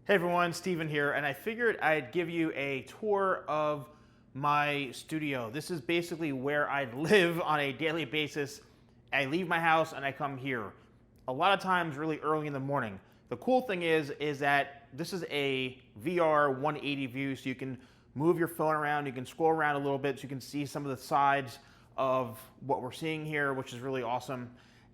Hey everyone, Steven here, and I figured I'd give you a tour of my studio. This is basically where I live on a daily basis. I leave my house and I come here. A lot of times really early in the morning. The cool thing is that this is a VR 180 view, so you can move your phone around, you can scroll around a little bit so you can see some of the sides of what we're seeing here, which is really awesome.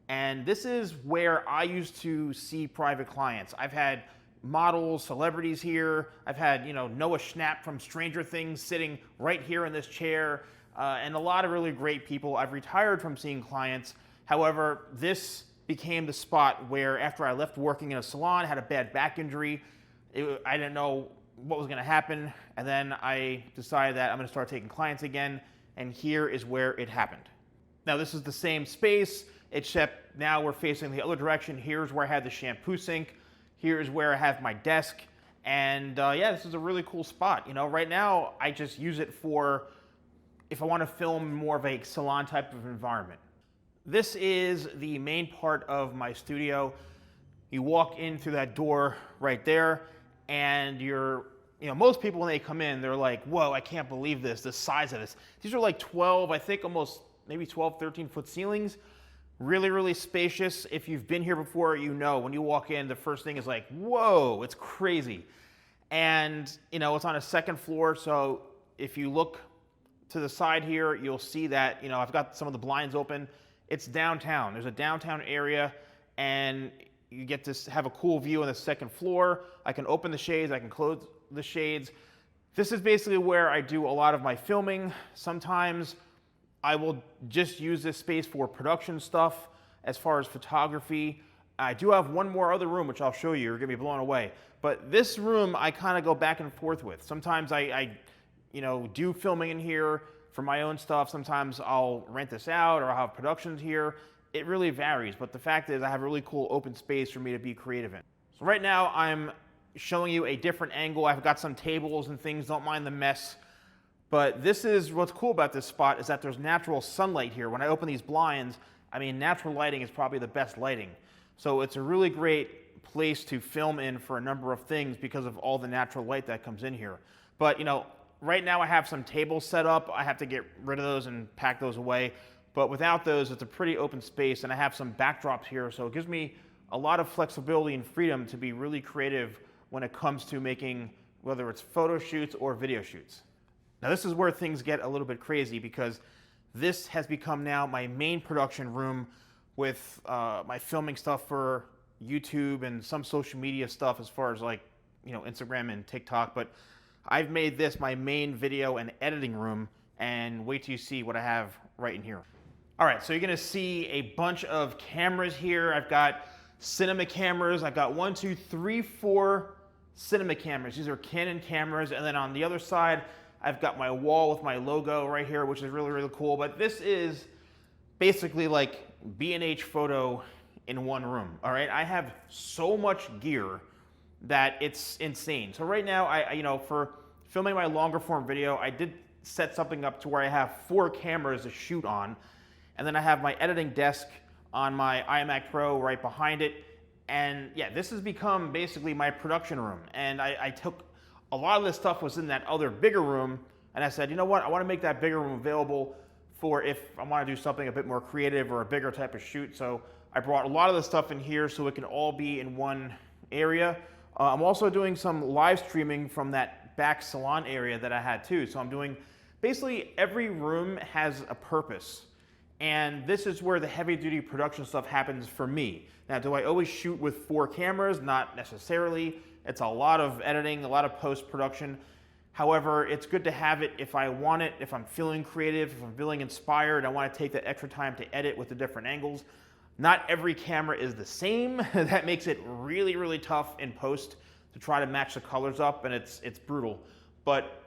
And this is where I used to see private clients. I've had models, celebrities here. I've had, Noah Schnapp from Stranger Things sitting right here in this chair, and a lot of really great people. I've retired from seeing clients. However, this became the spot where after I left working in a salon, had a bad back injury, I didn't know what was gonna happen, and then I decided that I'm gonna start taking clients again, and here is where it happened. Now this is the same space, except now we're facing the other direction. Here's where I had the shampoo sink. Here's where I have my desk, and yeah, this is a really cool spot. Right now I just use it for if I want to film more of a salon type of environment. This is the main part of my studio. You walk in through that door right there, and most people when they come in, they're like, whoa, I can't believe this, the size of this. These are like 12, I think almost maybe 12, 13 foot ceilings. Really, really spacious. If you've been here before, when you walk in, the first thing is like, whoa, it's crazy. And, it's on a second floor, so if you look to the side here, you'll see that, I've got some of the blinds open. It's downtown. There's a downtown area, and you get to have a cool view on the second floor. I can open the shades, I can close the shades. This is basically where I do a lot of my filming. Sometimes I will just use this space for production stuff as far as photography. I do have one more other room, which I'll show you. You're gonna be blown away. But this room, I kind of go back and forth with. Sometimes I do filming in here for my own stuff. Sometimes I'll rent this out or I'll have productions here. It really varies, but the fact is I have a really cool open space for me to be creative in. So right now I'm showing you a different angle. I've got some tables and things, don't mind the mess. But this is what's cool about this spot is that there's natural sunlight here. When I open these blinds, natural lighting is probably the best lighting. So it's a really great place to film in for a number of things because of all the natural light that comes in here. But right now I have some tables set up. I have to get rid of those and pack those away. But without those, it's a pretty open space, and I have some backdrops here. So it gives me a lot of flexibility and freedom to be really creative when it comes to making, whether it's photo shoots or video shoots. Now this is where things get a little bit crazy because this has become now my main production room with my filming stuff for YouTube and some social media stuff as far as Instagram and TikTok. But I've made this my main video and editing room, and wait till you see what I have right in here. All right, so you're gonna see a bunch of cameras here. I've got cinema cameras. I've got 1, 2, 3, 4 cinema cameras. These are Canon cameras, and then on the other side, I've got my wall with my logo right here, which is really, really cool. But this is basically like B&H photo in one room, all right? I have so much gear that it's insane. So right now, for filming my longer form video, I did set something up to where I have 4 cameras to shoot on. And then I have my editing desk on my iMac Pro right behind it. And yeah, this has become basically my production room. And I took a lot of this stuff was in that other bigger room, and I said, you know what, I want to make that bigger room available for if I want to do something a bit more creative or a bigger type of shoot. So I brought a lot of the stuff in here so it can all be in one area. I'm also doing some live streaming from that back salon area that I had too. So I'm doing, basically every room has a purpose. And this is where the heavy duty production stuff happens for me. Now, do I always shoot with 4 cameras? Not necessarily. It's a lot of editing, a lot of post-production. However, it's good to have it if I want it, if I'm feeling creative, if I'm feeling inspired, I want to take that extra time to edit with the different angles. Not every camera is the same. That makes it really, really tough in post to try to match the colors up, and it's brutal. But,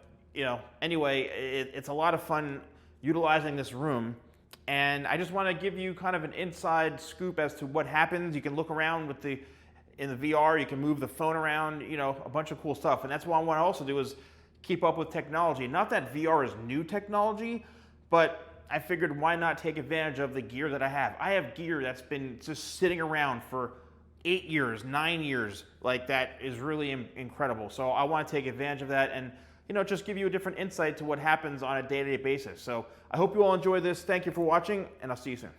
anyway, it's a lot of fun utilizing this room. And I just want to give you kind of an inside scoop as to what happens. You can look around in the VR, you can move the phone around, a bunch of cool stuff. And that's what I want to also do is keep up with technology. Not that VR is new technology, but I figured why not take advantage of the gear that I have. I have gear that's been just sitting around for 8 years, 9 years. Like, that is really incredible. So I want to take advantage of that and, you know, just give you a different insight to what happens on a day-to-day basis. So I hope you all enjoy this. Thank you for watching, and I'll see you soon.